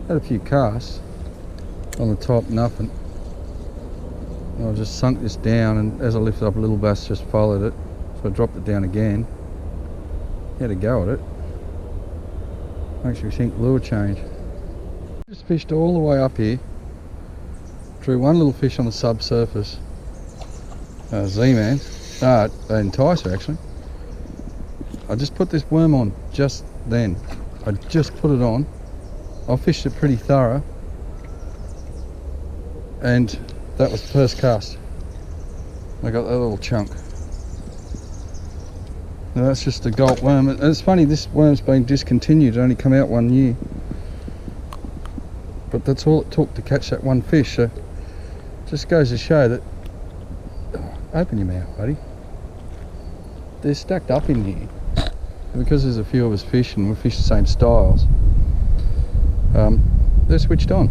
Had a few casts on the top, nothing. And I just sunk this down, and as I lifted up, a little bass just followed it, so I dropped it down again. Had a go at it. Makes me think lure change. Just fished all the way up here, drew one little fish on the subsurface, Z-man, enticer actually. I just put this worm on just then. I just put it on. I fished it pretty thorough, and that was the first cast. I got that little chunk. Now that's just a Gulp worm. And it's funny, this worm's been discontinued. It only come out 1 year. But that's all it took to catch that one fish. So just goes to show that, open your mouth, buddy. They're stacked up in here. And because there's a few of us fishing, we fish the same styles. They're switched on.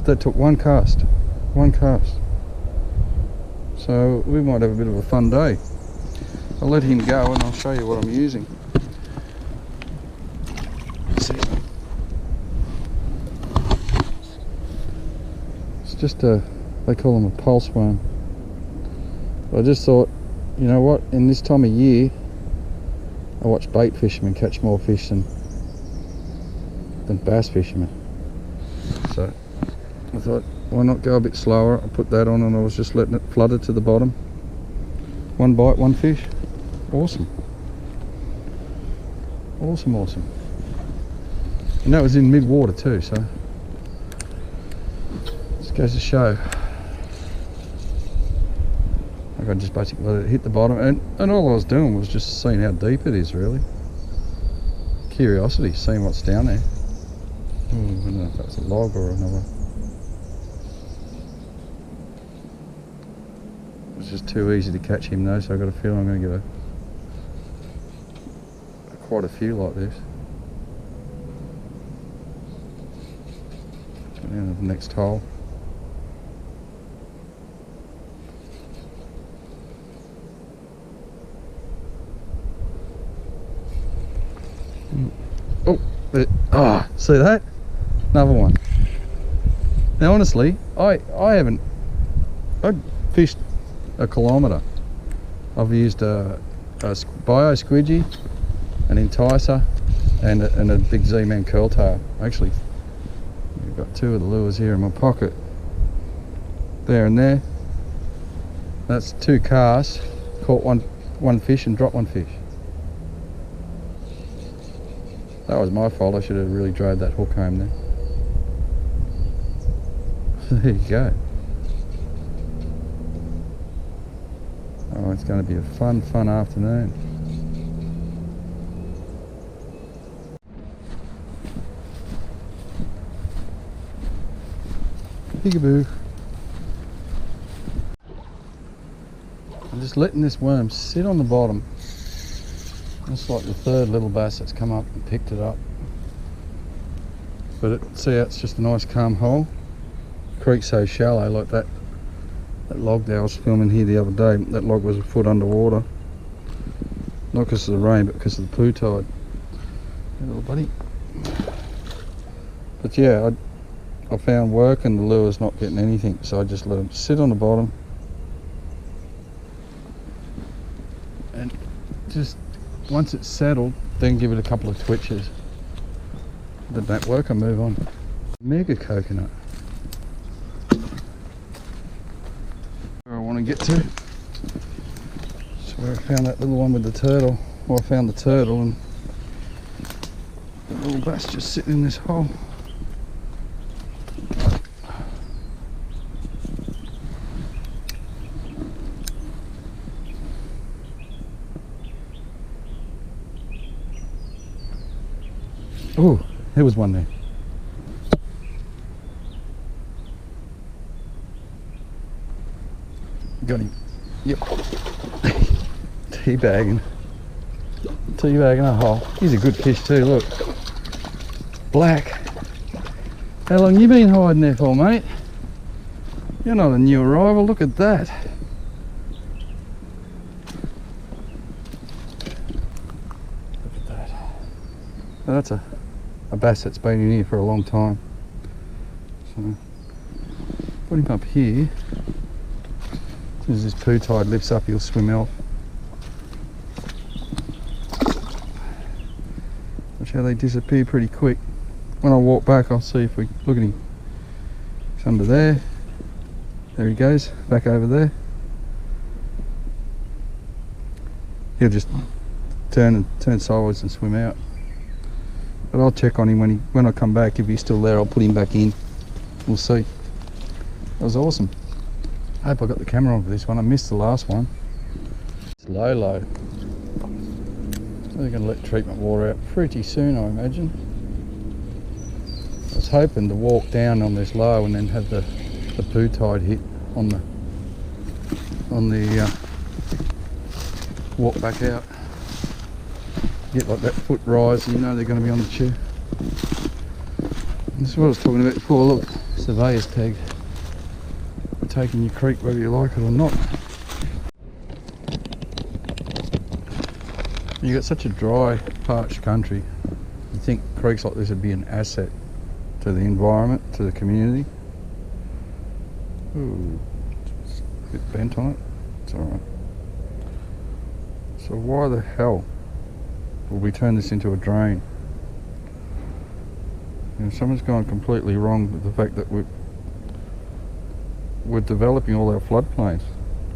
That took one cast. So we might have a bit of a fun day. I'll let him go and I'll show you what I'm using. See. It's just they call them a pulse worm. But I just thought, you know what, in this time of year, I watch bait fishermen catch more fish than bass fishermen. So I thought, why not go a bit slower? I put that on and I was just letting it flutter to the bottom. One bite, one fish. Awesome. Awesome. And that was in mid-water too, so just goes to show. I just basically let it hit the bottom, and all I was doing was just seeing how deep it is, really. Curiosity, seeing what's down there. I don't know if that was a log or another. It was just too easy to catch him though, so I got a feeling I'm going to get quite a few like this. Down to the next hole. Oh, see that? Another one. Now honestly, I fished a kilometre. I've used a bio squidgy, an enticer, and a big Z-man curl tail. Actually, I've got two of the lures here in my pocket. There and there. That's 2 casts. Caught one fish and dropped one fish. That was my fault. I should have really drove that hook home then. There you go. Oh, it's going to be a fun afternoon. Peekaboo. I'm just letting this worm sit on the bottom. That's like the third little bass that's come up and picked it up. But see how it's just a nice calm hole. The creek's so shallow, like that log that I was filming here the other day, that log was a foot underwater. Not because of the rain, but because of the poo tide. Hey, little buddy. But yeah, I found work and the lure's not getting anything, so I just let them sit on the bottom. And just once it's settled, then give it a couple of twitches. Did that work? I move on. Mega coconut. Where I want to get to. That's where I found that little one with the turtle. Well, I found the turtle and the little bass just sitting in this hole. Oh, there was one there. Got him. Yep. Teabagging a hole. He's a good fish too, look. Black. How long you been hiding there for, mate? You're not a new arrival, look at that. Look at that. That's a a bass that's been in here for a long time. So put him up here. As soon as this poo tide lifts up, he'll swim out. Watch how they disappear pretty quick. When I walk back, I'll see if we look at him. He's under there. There he goes, back over there. He'll just turn sideways and swim out. But I'll check on him when I come back. If he's still there, I'll put him back in. We'll see. That was awesome. I hope I got the camera on for this one. I missed the last one. It's low. They're going to let treatment water out pretty soon, I imagine. I was hoping to walk down on this low and then have the poo tide hit on the walk back out. Get like that foot rise, you know they're going to be on the tube. This is what I was talking about before. Look, surveyor's tag. Taking your creek whether you like it or not. You've got such a dry, parched country. You think creeks like this would be an asset to the environment, to the community. Ooh, it's a bit bent on it. It's alright. So why the hell will we turn this into a drain? You know, someone's gone completely wrong with the fact that we're developing all our floodplains,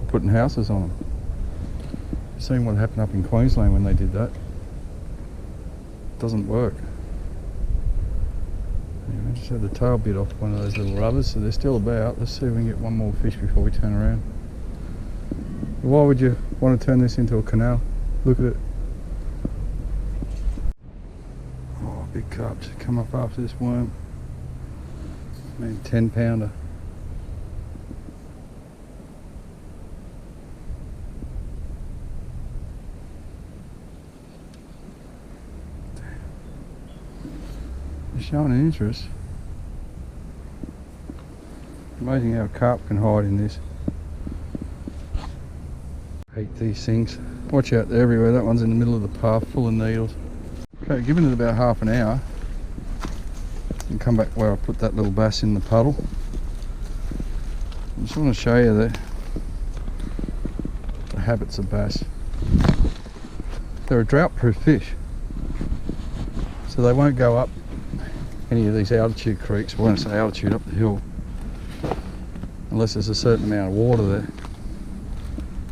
putting houses on them. You've seen what happened up in Queensland when they did that. It doesn't work. Anyway, I just had the tail bit off one of those little rubbers, so they're still about. Let's see if we can get one more fish before we turn around. Why would you want to turn this into a canal? Look at it. Oh, big carp just come up after this worm. Man, 10-pounder. They're showing an interest. Amazing how a carp can hide in this. Hate these things. Watch out, they're everywhere. That one's in the middle of the path, full of needles. Okay, given it about half an hour, and come back where I put that little bass in the puddle. I just want to show you the habits of bass. They're a drought-proof fish, so they won't go up any of these altitude creeks. Well, when I say altitude, up the hill, unless there's a certain amount of water there.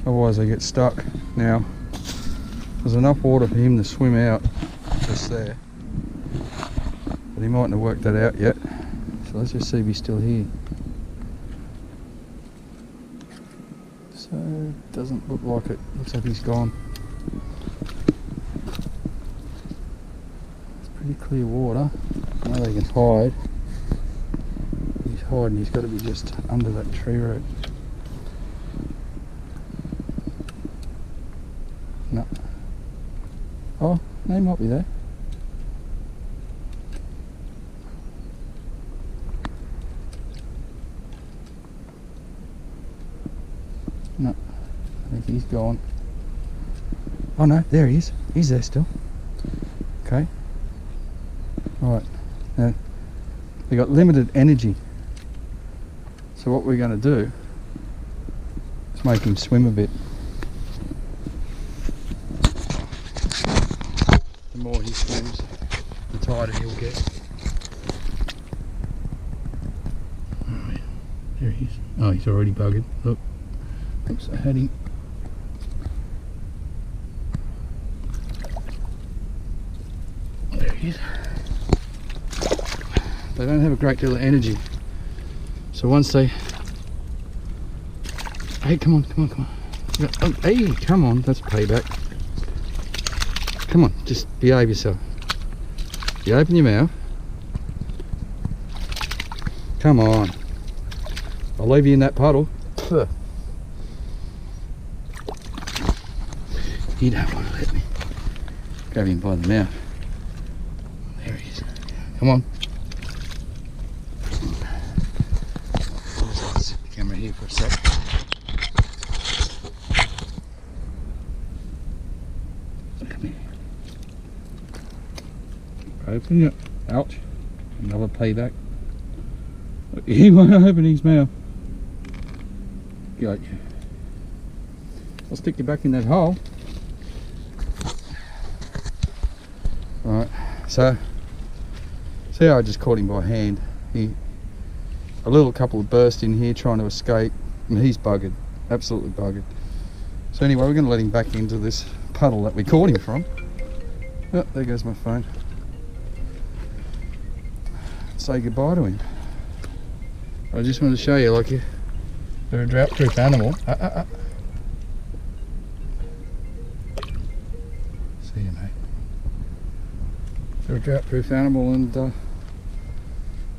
Otherwise they get stuck. Now, there's enough water for him to swim out just there, but he mightn't have worked that out yet. So let's just see if he's still here. So it doesn't look like it. Looks like he's gone. It's pretty clear water. I know they can hide. He's hiding. He's got to be just under that tree root. No. Oh, no, he might be there. No, I think he's gone. Oh no, there he is. He's there still. Okay. Right. Now, they've got limited energy. So what we're going to do is make him swim a bit. The more he swims, the tighter he'll get. Right, there he is. Oh, he's already buggered. Look. Oops, I had him. There he is. They don't have a great deal of energy. So once they... Hey, come on. Oh, hey, come on, that's payback. Come on, just behave yourself. You open your mouth. Come on. I'll leave you in that puddle. You don't want to let me. Grab him by the mouth. There he is. Come on. I'll set the camera here for a sec. Come here. Open it. Ouch. Another payback. He won't open his mouth. Got you. I'll stick you back in that hole. Alright, so see how I just caught him by hand. A little couple of burst in here trying to escape, and he's buggered, absolutely buggered. So anyway, we're going to let him back into this puddle that we caught him from. Oh, there goes my phone. Say goodbye to him. I just wanted to show you, like, they're a drought-proof animal. See you, mate. They're a drought-proof animal, and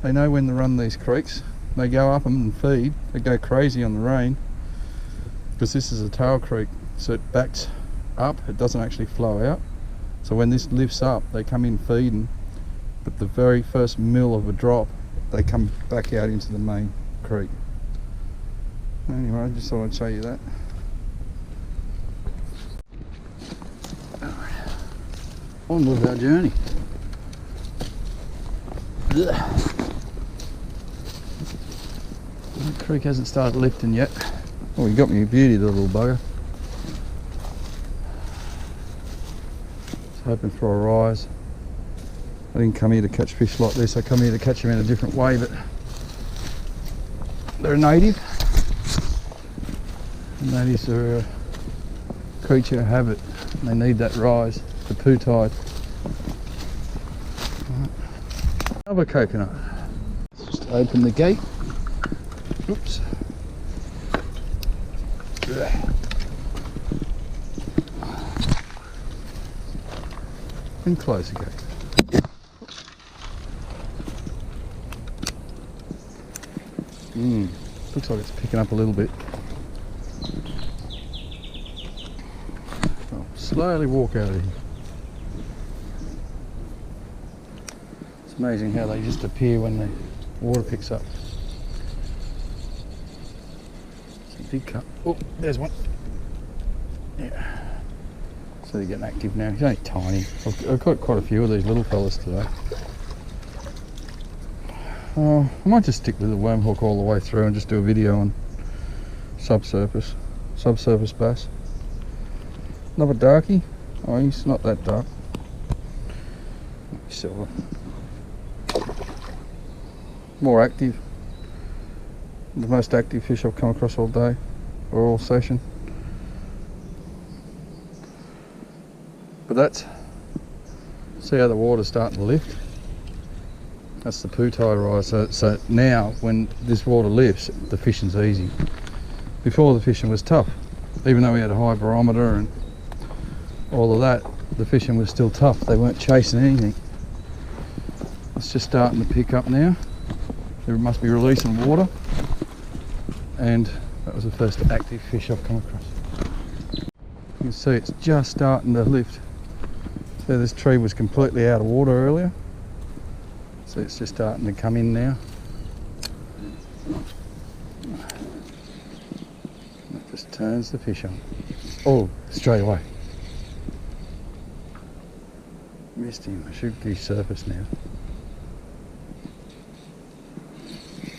they know when to run these creeks. They go up them and feed. They go crazy on the rain because this is a tail creek, so it backs up. It doesn't actually flow out. So when this lifts up, they come in feeding. But the very first mill of a drop, they come back out into the main creek. Anyway, I just thought I'd show you that. On with our journey. The creek hasn't started lifting yet. Oh, he got me a beauty, the little bugger. Just hoping for a rise. I didn't come here to catch fish like this. I come here to catch them in a different way, but they're a native. Natives are a creature of habit. They need that rise, the poo tide. Another coconut. Let's just open the gate. Oops. And close the gate. Looks like it's picking up a little bit. I'll slowly walk out of here. It's amazing how they just appear when the water picks up. It's a big cup. Oh, there's one. Yeah. So they're getting active now. He's only tiny. I've got quite a few of these little fellas today. I might just stick with the worm hook all the way through and just do a video on subsurface bass. Another darkie. Oh, he's not that dark. Silver. More active. The most active fish I've come across all day or all session. But that's, see how the water's starting to lift? That's the poo tide rise. So now when this water lifts, the fishing's easy. Before, the fishing was tough. Even though we had a high barometer and all of that, the fishing was still tough. They weren't chasing anything. It's just starting to pick up now. There must be releasing water. And that was the first active fish I've come across. You can see it's just starting to lift. So this tree was completely out of water earlier. So it's just starting to come in now. That just turns the fish on. Oh, straight away. Missed him. I should be surface now.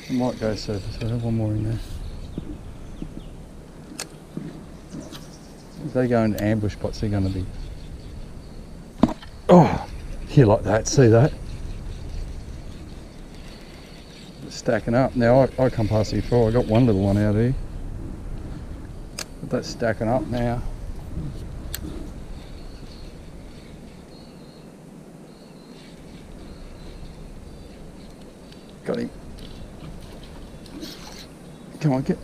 I might go surface. I have one more in there. If they go into ambush spots, they're going to be... Oh, here like that. See that? Stacking up. Now I come past here before. I got one little one out here. But that's stacking up now. Got him. Come on, get.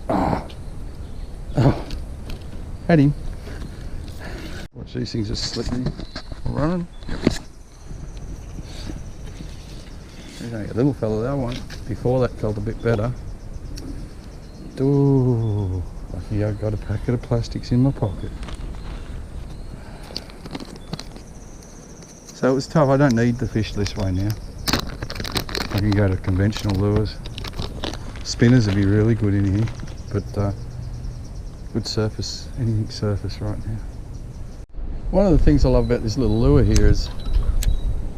Ah. Oh. Had him. Watch these things just slipping. Running. Yep. There's only a little fella, that one. Before that felt a bit better. Ooh, lucky I got a packet of plastics in my pocket. So it was tough. I don't need the fish this way now. I can go to conventional lures. Spinners would be really good in here, but good surface, anything surface right now. One of the things I love about this little lure here is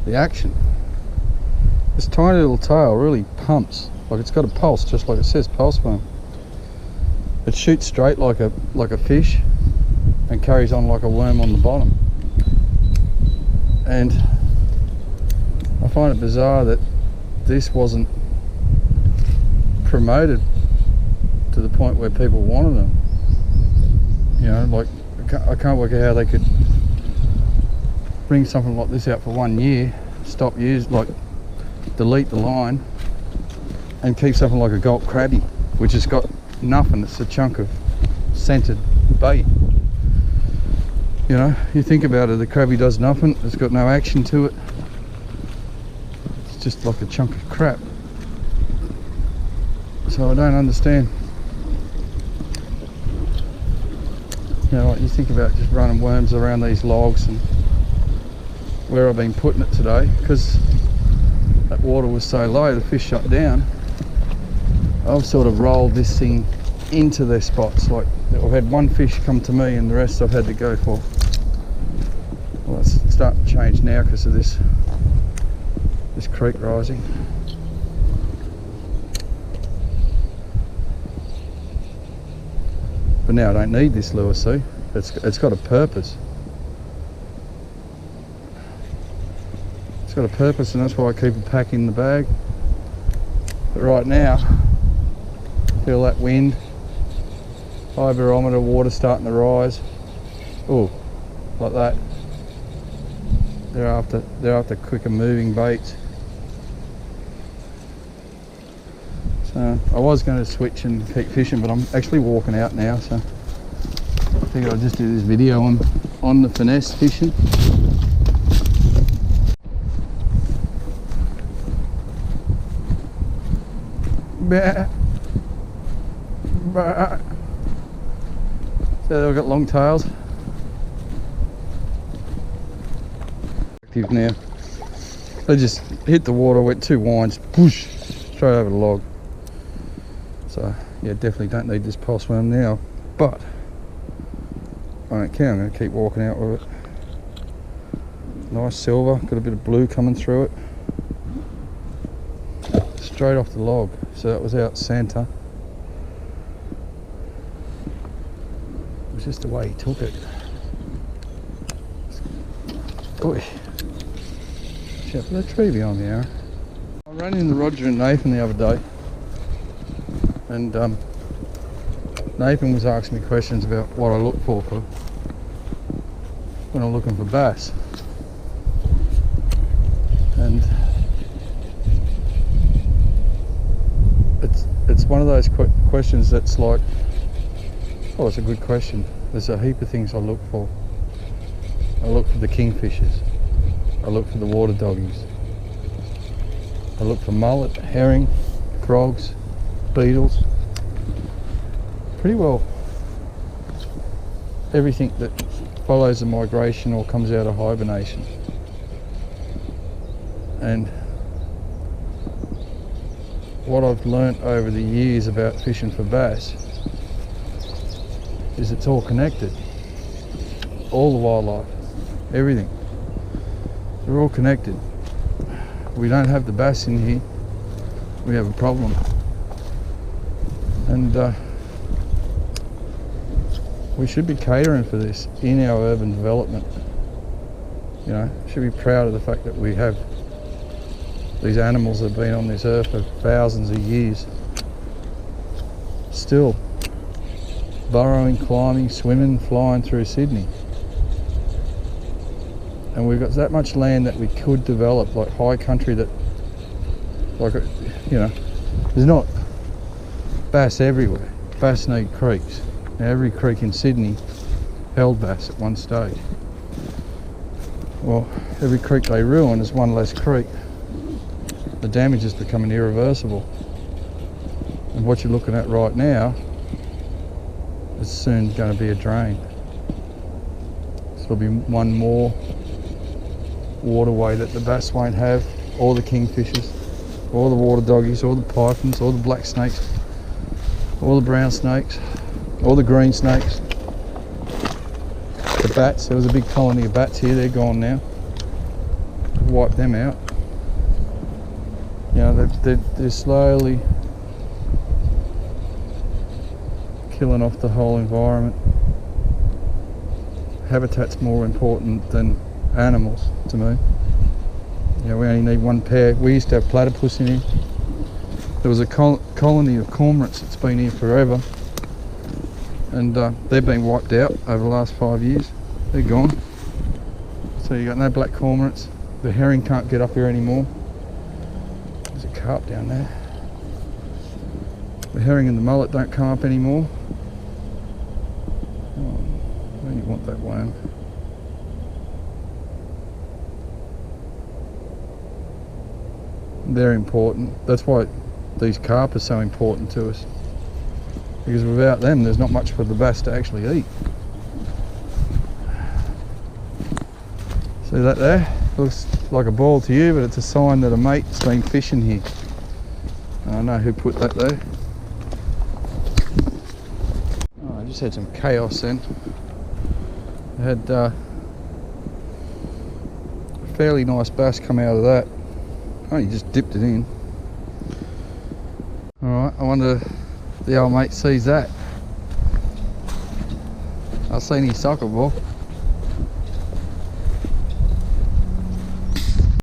the action. this tiny little tail really pumps, like it's got a pulse, just like it says, pulse worm. It shoots straight like a fish and carries on like a worm on the bottom. And I find it bizarre that this wasn't promoted to the point where people wanted them. You know, like I can't work out how they could bring something like this out for 1 year, stop use, like delete the line, and keep something like a Gulp crabby, which has got nothing. It's a chunk of scented bait. You know, you think about it, the crabby does nothing, it's got no action to it, it's just like a chunk of crap. So I don't understand. You know, like you think about just running worms around these logs and where I've been putting it today, because that water was so low, the fish shut down. I've sort of rolled this thing into their spots. Like I've had one fish come to me and the rest I've had to go for. Well, it's starting to change now because of this creek rising. But now I don't need this lure, see? It's got a purpose. It's got a purpose, and that's why I keep a pack in the bag. But right now, feel that wind, high barometer, water starting to rise. Oh, like that. They're after quicker moving baits. So I was going to switch and keep fishing, but I'm actually walking out now, so I figured I'd just do this video on the finesse fishing. Bah. Bah. So they've got long tails. Active now. They just hit the water, went 2 winds, push, straight over the log. So yeah, definitely don't need this pulse worm now, but I don't care, I'm going to keep walking out with it. Nice silver, got a bit of blue coming through it. Straight off the log, so that was out centre. It was just the way he took it. Oi. Check for that tree behind me, Aaron. I ran into Roger and Nathan the other day, and Nathan was asking me questions about what I look for when I'm looking for bass. And it's one of those questions that's like, oh, it's a good question. There's a heap of things I look for. I look for the kingfishers. I look for the water doggies. I look for mullet, herring, frogs, beetles. Pretty well everything that follows a migration or comes out of hibernation. And what I've learnt over the years about fishing for bass is it's all connected. All the wildlife, everything. They're all connected. We don't have the bass in here, we have a problem. And we should be catering for this in our urban development. You know, should be proud of the fact that we have these animals that have been on this earth for thousands of years, still burrowing, climbing, swimming, flying through Sydney. And we've got that much land that we could develop, like high country, that, like, you know, there's not bass everywhere. Bass need creeks. Now, every creek in Sydney held bass at one stage. Well, every creek they ruin is one less creek. The damage is becoming irreversible. And what you're looking at right now is soon going to be a drain. So there'll be one more waterway that the bass won't have, all the kingfishers, all the water doggies, all the pythons, all the black snakes, all the brown snakes, all the green snakes, the bats. There was a big colony of bats here, they're gone now. Wiped them out. You know, they're slowly killing off the whole environment. Habitat's more important than animals to me. You know, we only need one pair. We used to have platypus in here. There was a colony of cormorants that's been here forever, and they've been wiped out over the last 5 years. They're gone. So you got no black cormorants. The herring can't get up here anymore. There's a carp down there. The herring and the mullet don't come up anymore. Oh, where do you want that worm? They're important. That's why these carp are so important to us, because without them there's not much for the bass to actually eat. See that there? Looks like a ball to you, but it's a sign that a mate's been fishing here. I don't know who put that there. Oh, I just had some chaos then. I had a fairly nice bass come out of that. Oh, you just dipped it in. Alright, I wonder if the old mate sees that. I've seen his soccer ball.